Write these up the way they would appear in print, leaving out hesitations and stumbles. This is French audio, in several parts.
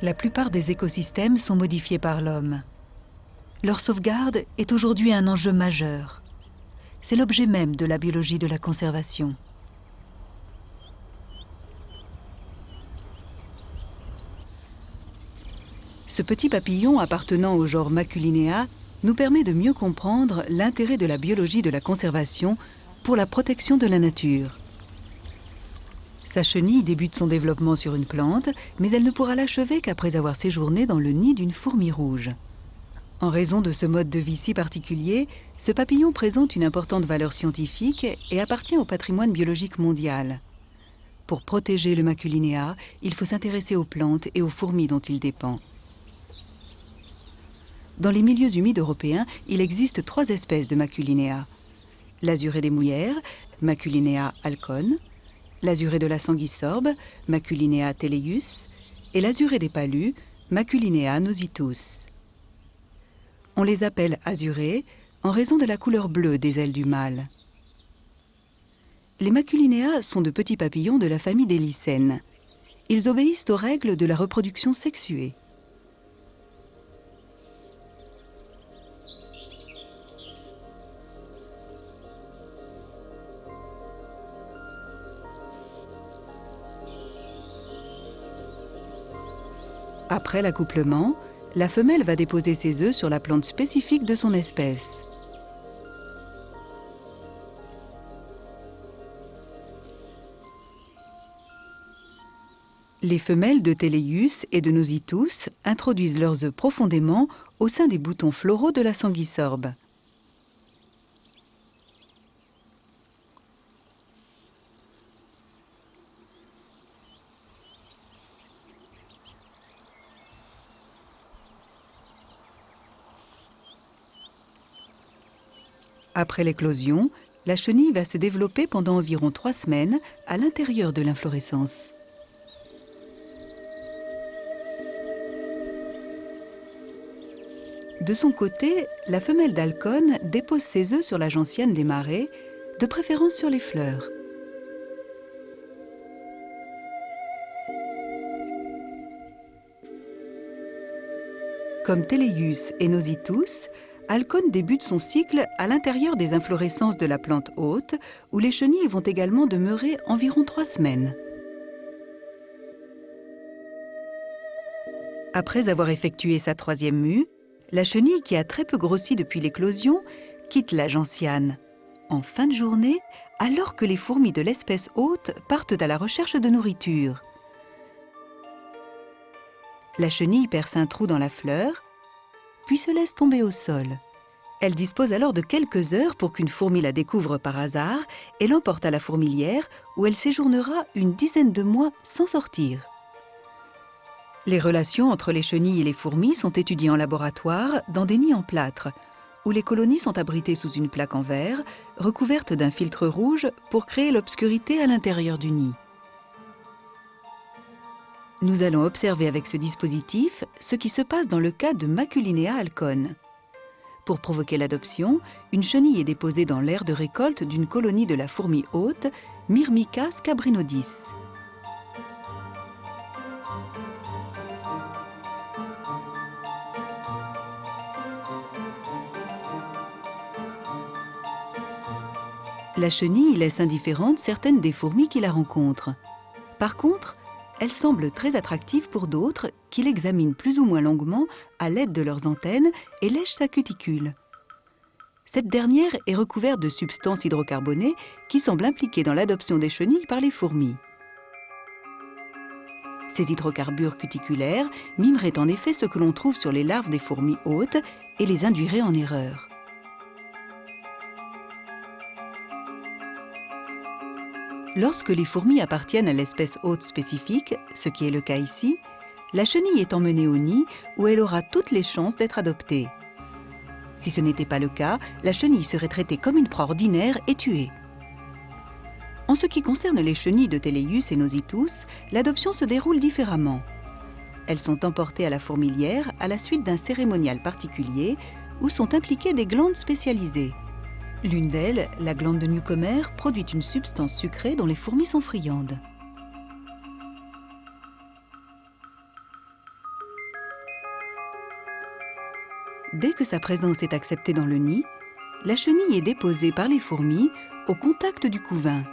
La plupart des écosystèmes sont modifiés par l'homme. Leur sauvegarde est aujourd'hui un enjeu majeur. C'est l'objet même de la biologie de la conservation. Ce petit papillon appartenant au genre Maculinea nous permet de mieux comprendre l'intérêt de la biologie de la conservation pour la protection de la nature. Sa chenille débute son développement sur une plante, mais elle ne pourra l'achever qu'après avoir séjourné dans le nid d'une fourmi rouge. En raison de ce mode de vie si particulier, ce papillon présente une importante valeur scientifique et appartient au patrimoine biologique mondial. Pour protéger le Maculinea, il faut s'intéresser aux plantes et aux fourmis dont il dépend. Dans les milieux humides européens, il existe 3 espèces de Maculinea. L'azuré des mouillères, Maculinea alcone, l'azuré de la sanguisorbe, Maculinea teleius, et l'azuré des palus, Maculinea nositus. On les appelle azurés en raison de la couleur bleue des ailes du mâle. Les Maculinea sont de petits papillons de la famille des lycènes. Ils obéissent aux règles de la reproduction sexuée. Après l'accouplement, la femelle va déposer ses œufs sur la plante spécifique de son espèce. Les femelles de Teleius et de Nositus introduisent leurs œufs profondément au sein des boutons floraux de la sanguisorbe. Après l'éclosion, la chenille va se développer pendant environ 3 semaines à l'intérieur de l'inflorescence. De son côté, la femelle d'Alcone dépose ses œufs sur la gentiane des marais, de préférence sur les fleurs. Comme Teleius et Nositus, Alcone débute son cycle à l'intérieur des inflorescences de la plante hôte, où les chenilles vont également demeurer environ 3 semaines. Après avoir effectué sa 3e mue, la chenille, qui a très peu grossi depuis l'éclosion, quitte la gentiane en fin de journée, alors que les fourmis de l'espèce hôte partent à la recherche de nourriture. La chenille perce un trou dans la fleur, puis se laisse tomber au sol. Elle dispose alors de quelques heures pour qu'une fourmi la découvre par hasard et l'emporte à la fourmilière, où elle séjournera une dizaine de mois sans sortir. Les relations entre les chenilles et les fourmis sont étudiées en laboratoire dans des nids en plâtre, où les colonies sont abritées sous une plaque en verre, recouverte d'un filtre rouge pour créer l'obscurité à l'intérieur du nid. Nous allons observer avec ce dispositif ce qui se passe dans le cas de Maculinea alcone. Pour provoquer l'adoption, une chenille est déposée dans l'aire de récolte d'une colonie de la fourmi hôte, Myrmica scabrinodis. La chenille laisse indifférente certaines des fourmis qui la rencontrent. Par contre, elle semble très attractive pour d'autres qui l'examinent plus ou moins longuement à l'aide de leurs antennes et lèchent sa cuticule. Cette dernière est recouverte de substances hydrocarbonées qui semblent impliquées dans l'adoption des chenilles par les fourmis. Ces hydrocarbures cuticulaires mimeraient en effet ce que l'on trouve sur les larves des fourmis hôtes et les induiraient en erreur. Lorsque les fourmis appartiennent à l'espèce hôte spécifique, ce qui est le cas ici, la chenille est emmenée au nid où elle aura toutes les chances d'être adoptée. Si ce n'était pas le cas, la chenille serait traitée comme une proie ordinaire et tuée. En ce qui concerne les chenilles de Teleius et Nositus, l'adoption se déroule différemment. Elles sont emportées à la fourmilière à la suite d'un cérémonial particulier où sont impliquées des glandes spécialisées. L'une d'elles, la glande de Newcomer, produit une substance sucrée dont les fourmis sont friandes. Dès que sa présence est acceptée dans le nid, la chenille est déposée par les fourmis au contact du couvain.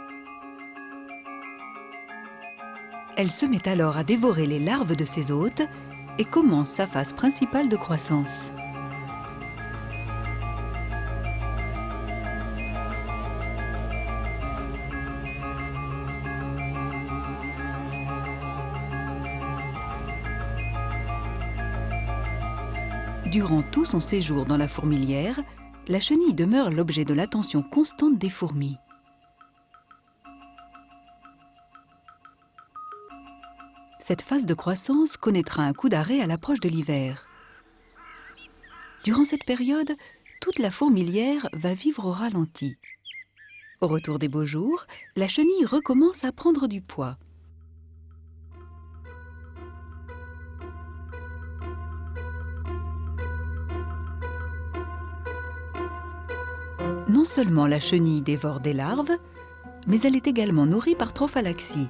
Elle se met alors à dévorer les larves de ses hôtes et commence sa phase principale de croissance. Durant tout son séjour dans la fourmilière, la chenille demeure l'objet de l'attention constante des fourmis. Cette phase de croissance connaîtra un coup d'arrêt à l'approche de l'hiver. Durant cette période, toute la fourmilière va vivre au ralenti. Au retour des beaux jours, la chenille recommence à prendre du poids. Non seulement la chenille dévore des larves, mais elle est également nourrie par trophalaxie,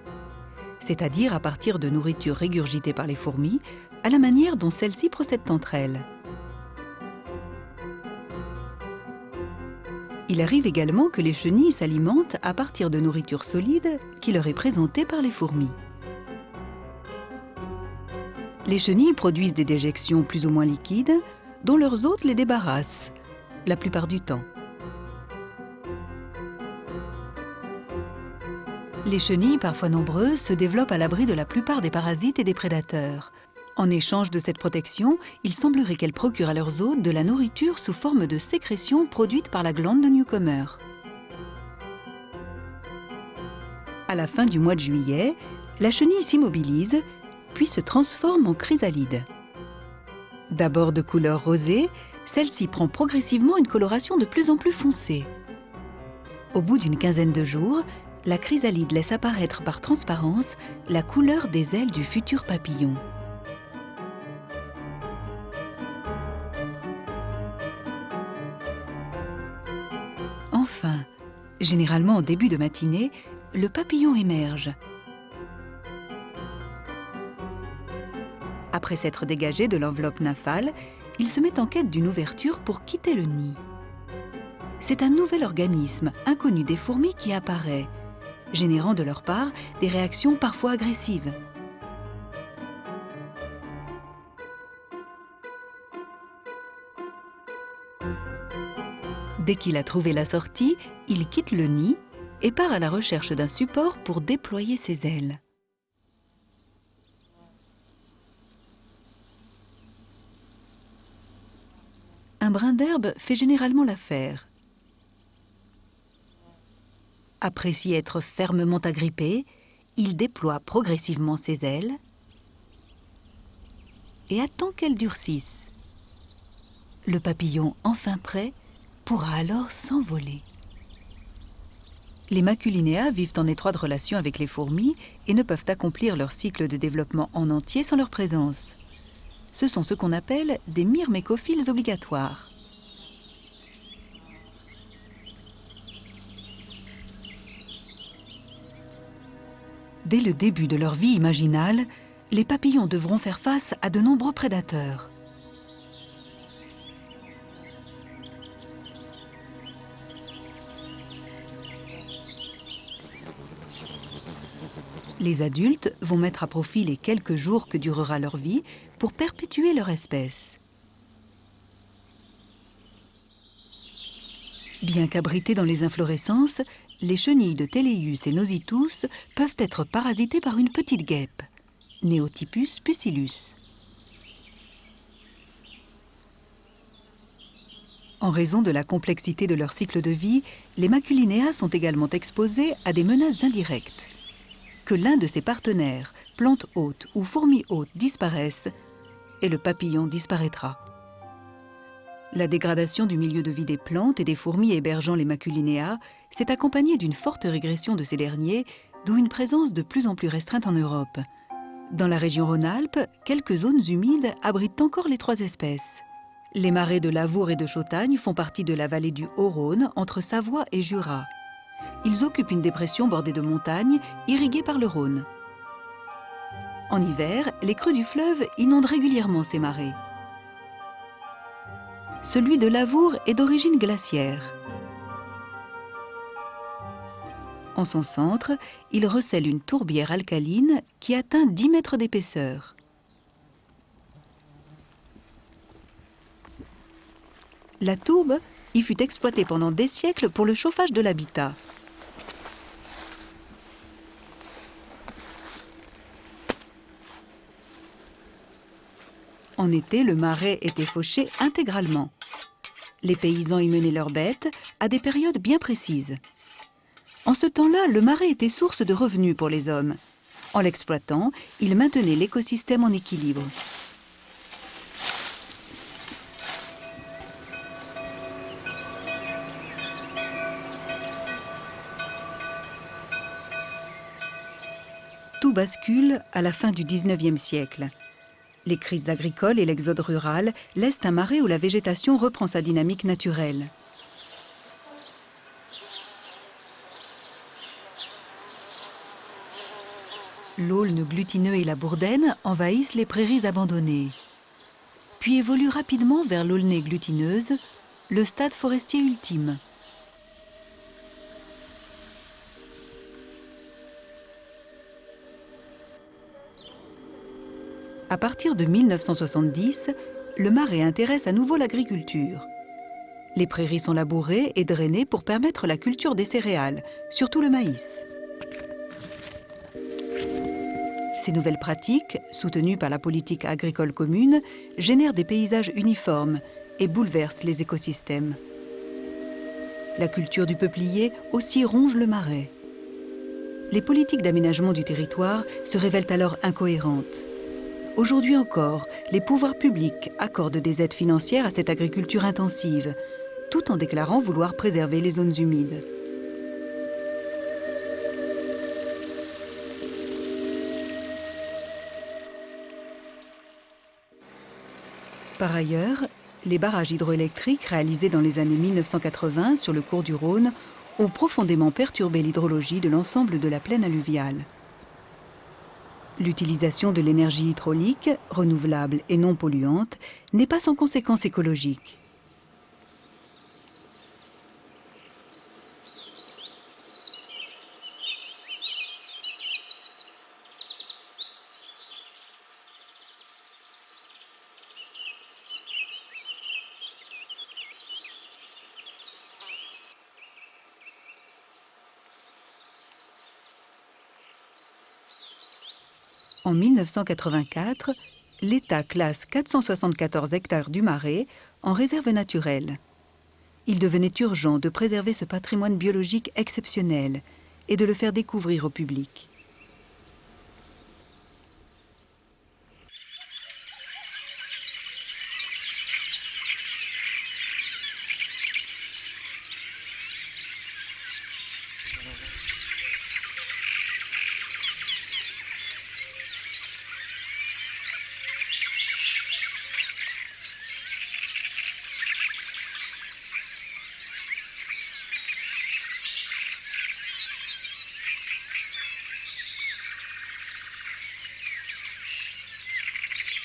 c'est-à-dire à partir de nourriture régurgitée par les fourmis, à la manière dont celles-ci procèdent entre elles. Il arrive également que les chenilles s'alimentent à partir de nourriture solide qui leur est présentée par les fourmis. Les chenilles produisent des déjections plus ou moins liquides, dont leurs hôtes les débarrassent, la plupart du temps. Les chenilles, parfois nombreuses, se développent à l'abri de la plupart des parasites et des prédateurs. En échange de cette protection, il semblerait qu'elles procurent à leurs hôtes de la nourriture sous forme de sécrétions produites par la glande de Newcomer. À la fin du mois de juillet, la chenille s'immobilise, puis se transforme en chrysalide. D'abord de couleur rosée, celle-ci prend progressivement une coloration de plus en plus foncée. Au bout d'une quinzaine de jours, la chrysalide laisse apparaître par transparence la couleur des ailes du futur papillon. Enfin, généralement au début de matinée, le papillon émerge. Après s'être dégagé de l'enveloppe nymphale, il se met en quête d'une ouverture pour quitter le nid. C'est un nouvel organisme, inconnu des fourmis, qui apparaît, générant de leur part des réactions parfois agressives. Dès qu'il a trouvé la sortie, il quitte le nid et part à la recherche d'un support pour déployer ses ailes. Un brin d'herbe fait généralement l'affaire. Après s'y être fermement agrippé, il déploie progressivement ses ailes et attend qu'elles durcissent. Le papillon, enfin prêt, pourra alors s'envoler. Les maculinéas vivent en étroite relation avec les fourmis et ne peuvent accomplir leur cycle de développement en entier sans leur présence. Ce sont ce qu'on appelle des myrmécophiles obligatoires. Dès le début de leur vie imaginale, les papillons devront faire face à de nombreux prédateurs. Les adultes vont mettre à profit les quelques jours que durera leur vie pour perpétuer leur espèce. Bien qu'abritées dans les inflorescences, les chenilles de Teleus et Noscitus peuvent être parasitées par une petite guêpe, Neotypus pusillus. En raison de la complexité de leur cycle de vie, les maculinéas sont également exposés à des menaces indirectes. Que l'un de ses partenaires, plante hôte ou fourmi hôte, disparaisse, et le papillon disparaîtra. La dégradation du milieu de vie des plantes et des fourmis hébergeant les maculinéas s'est accompagnée d'une forte régression de ces derniers, d'où une présence de plus en plus restreinte en Europe. Dans la région Rhône-Alpes, quelques zones humides abritent encore les trois espèces. Les marais de Lavour et de Chautagne font partie de la vallée du Haut-Rhône, entre Savoie et Jura. Ils occupent une dépression bordée de montagnes, irriguée par le Rhône. En hiver, les crues du fleuve inondent régulièrement ces marais. celui de Lavour est d'origine glaciaire. En son centre, il recèle une tourbière alcaline qui atteint 10 mètres d'épaisseur. La tourbe y fut exploitée pendant des siècles pour le chauffage de l'habitat. En été, le marais était fauché intégralement. Les paysans y menaient leurs bêtes à des périodes bien précises. En ce temps-là, le marais était source de revenus pour les hommes. En l'exploitant, ils maintenaient l'écosystème en équilibre. Tout bascule à la fin du XIXe siècle. Les crises agricoles et l'exode rural laissent un marais où la végétation reprend sa dynamique naturelle. L'aulne glutineux et la bourdaine envahissent les prairies abandonnées, puis évoluent rapidement vers l'aulnée glutineuse, le stade forestier ultime. À partir de 1970, le marais intéresse à nouveau l'agriculture. Les prairies sont labourées et drainées pour permettre la culture des céréales, surtout le maïs. Ces nouvelles pratiques, soutenues par la politique agricole commune, génèrent des paysages uniformes et bouleversent les écosystèmes. La culture du peuplier aussi ronge le marais. Les politiques d'aménagement du territoire se révèlent alors incohérentes. Aujourd'hui encore, les pouvoirs publics accordent des aides financières à cette agriculture intensive, tout en déclarant vouloir préserver les zones humides. Par ailleurs, les barrages hydroélectriques réalisés dans les années 1980 sur le cours du Rhône ont profondément perturbé l'hydrologie de l'ensemble de la plaine alluviale. L'utilisation de l'énergie hydraulique, renouvelable et non polluante, n'est pas sans conséquences écologiques. En 1984, l'État classe 474 hectares du Marais en réserve naturelle. Il devenait urgent de préserver ce patrimoine biologique exceptionnel et de le faire découvrir au public.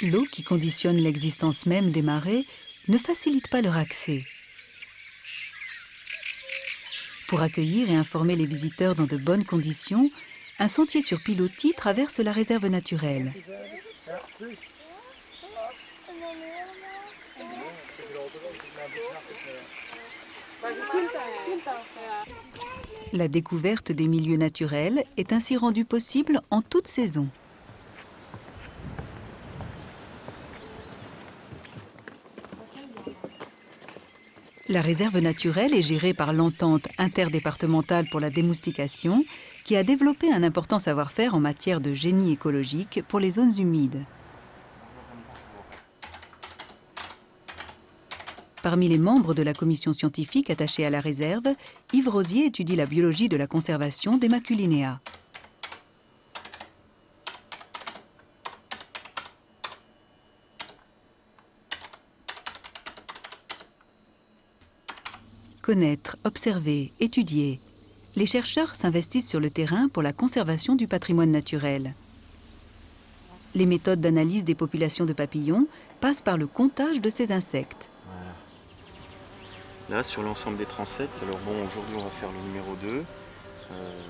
L'eau qui conditionne l'existence même des marais ne facilite pas leur accès. Pour accueillir et informer les visiteurs dans de bonnes conditions, un sentier sur pilotis traverse la réserve naturelle. La découverte des milieux naturels est ainsi rendue possible en toute saison. La réserve naturelle est gérée par l'entente interdépartementale pour la démoustication, qui a développé un important savoir-faire en matière de génie écologique pour les zones humides. Parmi les membres de la commission scientifique attachée à la réserve, Yves Rosier étudie la biologie de la conservation des maculinea. Connaître, observer, étudier. Les chercheurs s'investissent sur le terrain pour la conservation du patrimoine naturel. Les méthodes d'analyse des populations de papillons passent par le comptage de ces insectes. là sur l'ensemble des transects. Alors bon, aujourd'hui on va faire le numéro 2.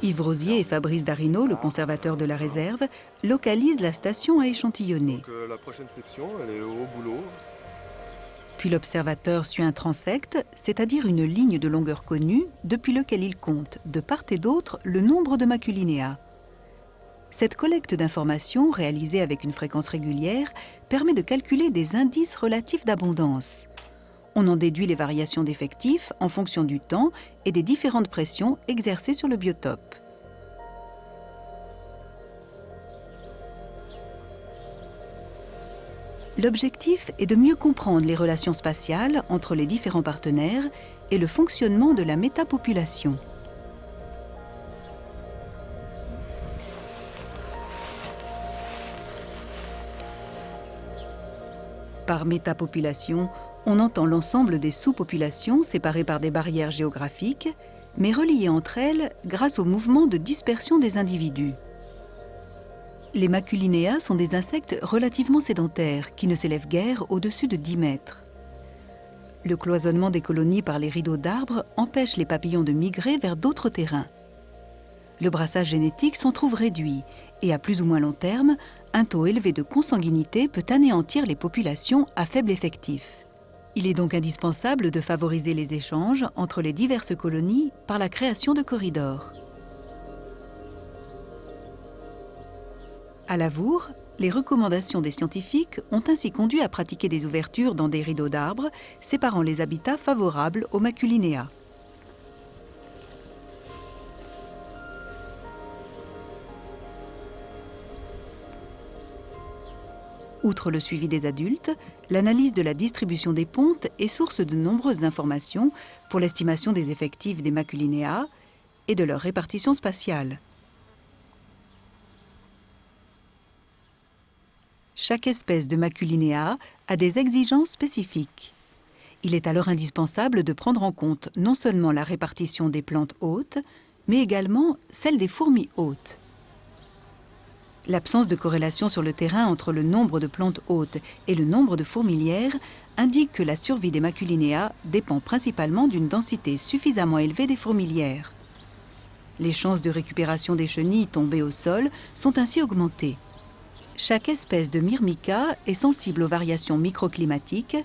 Yves Rosier et Fabrice Darinaud, le conservateur de la réserve, localisent la station à échantillonner. Donc la prochaine section, elle est au boulot. Puis l'observateur suit un transect, c'est-à-dire une ligne de longueur connue, depuis lequel il compte, de part et d'autre, le nombre de maculinéas. Cette collecte d'informations, réalisée avec une fréquence régulière, permet de calculer des indices relatifs d'abondance. On en déduit les variations d'effectifs en fonction du temps et des différentes pressions exercées sur le biotope. L'objectif est de mieux comprendre les relations spatiales entre les différents partenaires et le fonctionnement de la métapopulation. Par métapopulation, on entend l'ensemble des sous-populations séparées par des barrières géographiques, mais reliées entre elles grâce au mouvement de dispersion des individus. Les maculinéas sont des insectes relativement sédentaires qui ne s'élèvent guère au-dessus de 10 mètres. Le cloisonnement des colonies par les rideaux d'arbres empêche les papillons de migrer vers d'autres terrains. Le brassage génétique s'en trouve réduit et à plus ou moins long terme, un taux élevé de consanguinité peut anéantir les populations à faible effectif. Il est donc indispensable de favoriser les échanges entre les diverses colonies par la création de corridors. À Lavour, les recommandations des scientifiques ont ainsi conduit à pratiquer des ouvertures dans des rideaux d'arbres séparant les habitats favorables aux maculinéas. Outre le suivi des adultes, l'analyse de la distribution des pontes est source de nombreuses informations pour l'estimation des effectifs des maculinéas et de leur répartition spatiale. Chaque espèce de maculinéa a des exigences spécifiques. Il est alors indispensable de prendre en compte non seulement la répartition des plantes hôtes, mais également celle des fourmis hôtes. L'absence de corrélation sur le terrain entre le nombre de plantes hôtes et le nombre de fourmilières indique que la survie des maculinéas dépend principalement d'une densité suffisamment élevée des fourmilières. Les chances de récupération des chenilles tombées au sol sont ainsi augmentées. Chaque espèce de myrmica est sensible aux variations microclimatiques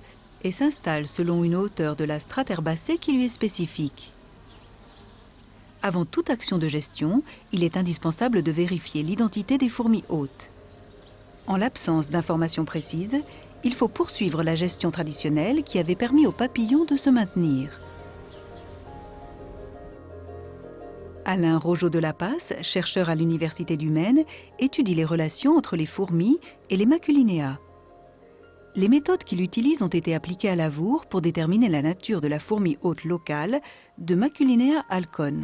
et s'installe selon une hauteur de la strate herbacée qui lui est spécifique. Avant toute action de gestion, il est indispensable de vérifier l'identité des fourmis hôtes. En l'absence d'informations précises, il faut poursuivre la gestion traditionnelle qui avait permis aux papillons de se maintenir. Alain Rogeau de la Passe, chercheur à l'Université du Maine, étudie les relations entre les fourmis et les maculinéas. Les méthodes qu'il utilise ont été appliquées à Lavour pour déterminer la nature de la fourmi hôte locale de Maculinea halcon.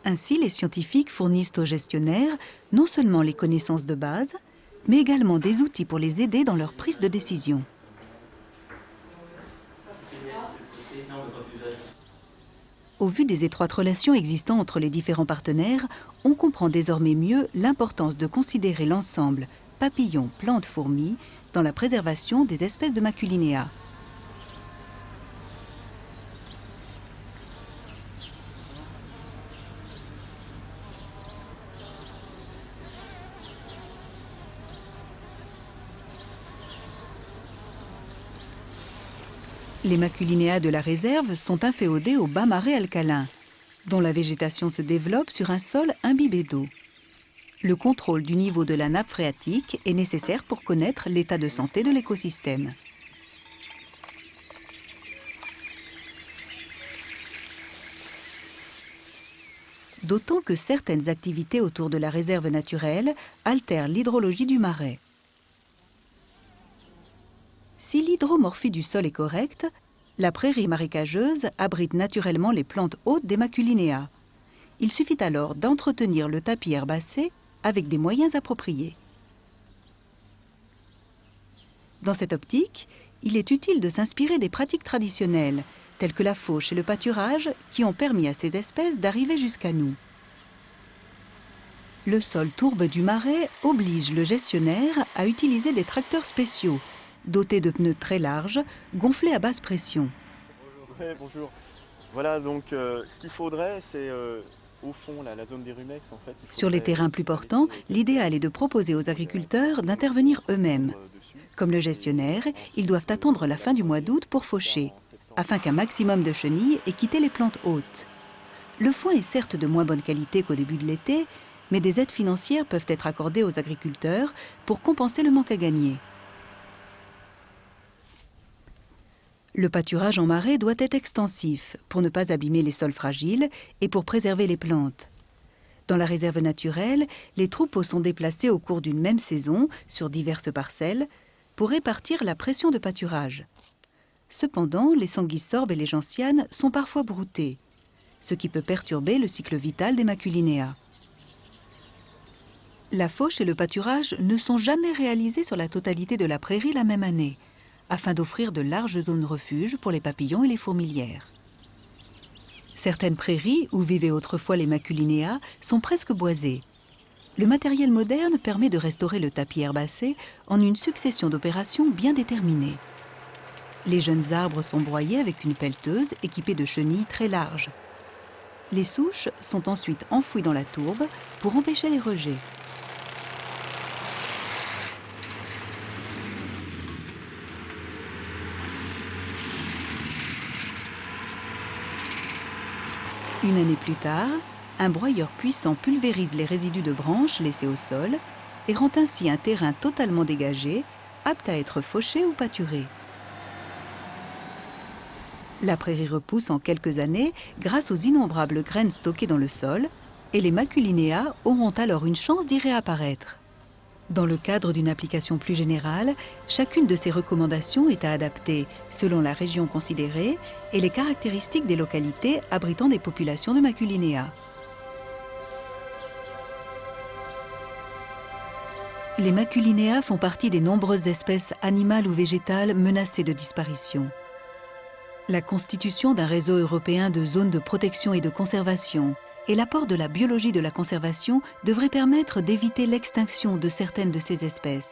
Ainsi, les scientifiques fournissent aux gestionnaires non seulement les connaissances de base, mais également des outils pour les aider dans leur prise de décision. Au vu des étroites relations existant entre les différents partenaires, on comprend désormais mieux l'importance de considérer l'ensemble papillons, plantes, fourmis dans la préservation des espèces de maculinéa. Les maculinéas de la réserve sont inféodés aux bas marais alcalins, dont la végétation se développe sur un sol imbibé d'eau. Le contrôle du niveau de la nappe phréatique est nécessaire pour connaître l'état de santé de l'écosystème. D'autant que certaines activités autour de la réserve naturelle altèrent l'hydrologie du marais. Si l'hydromorphie du sol est correcte, la prairie marécageuse abrite naturellement les plantes hôtes des maculinéas. Il suffit alors d'entretenir le tapis herbacé avec des moyens appropriés. Dans cette optique, il est utile de s'inspirer des pratiques traditionnelles, telles que la fauche et le pâturage, qui ont permis à ces espèces d'arriver jusqu'à nous. Le sol tourbe du Marais oblige le gestionnaire à utiliser des tracteurs spéciaux, dotés de pneus très larges, gonflés à basse pression. Ouais, bonjour. Voilà, donc ce qu'il faudrait, c'est au fond, là, la zone des rumex, en fait. Sur les terrains plus portants, l'idéal est de proposer aux agriculteurs d'intervenir eux-mêmes. Comme le gestionnaire, ils doivent attendre la fin du mois d'août pour faucher, afin qu'un maximum de chenilles ait quitté les plantes hautes. Le foin est certes de moins bonne qualité qu'au début de l'été, mais des aides financières peuvent être accordées aux agriculteurs pour compenser le manque à gagner. Le pâturage en marais doit être extensif pour ne pas abîmer les sols fragiles et pour préserver les plantes. Dans la réserve naturelle, les troupeaux sont déplacés au cours d'une même saison sur diverses parcelles pour répartir la pression de pâturage. Cependant, les sanguisorbes et les gentianes sont parfois broutés, ce qui peut perturber le cycle vital des maculinéas. La fauche et le pâturage ne sont jamais réalisés sur la totalité de la prairie la même année, afin d'offrir de larges zones refuge pour les papillons et les fourmilières. Certaines prairies, où vivaient autrefois les maculinéas, sont presque boisées. Le matériel moderne permet de restaurer le tapis herbacé en une succession d'opérations bien déterminées. Les jeunes arbres sont broyés avec une pelleteuse équipée de chenilles très larges. Les souches sont ensuite enfouies dans la tourbe pour empêcher les rejets. Une année plus tard, un broyeur puissant pulvérise les résidus de branches laissés au sol et rend ainsi un terrain totalement dégagé, apte à être fauché ou pâturé. La prairie repousse en quelques années grâce aux innombrables graines stockées dans le sol et les maculinéas auront alors une chance d'y réapparaître. Dans le cadre d'une application plus générale, chacune de ces recommandations est à adapter selon la région considérée et les caractéristiques des localités abritant des populations de maculinéas. Les maculinéas font partie des nombreuses espèces animales ou végétales menacées de disparition. La constitution d'un réseau européen de zones de protection et de conservation et l'apport de la biologie de la conservation devrait permettre d'éviter l'extinction de certaines de ces espèces.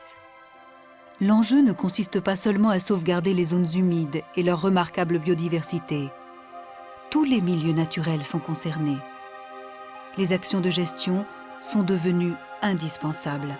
L'enjeu ne consiste pas seulement à sauvegarder les zones humides et leur remarquable biodiversité. Tous les milieux naturels sont concernés. Les actions de gestion sont devenues indispensables.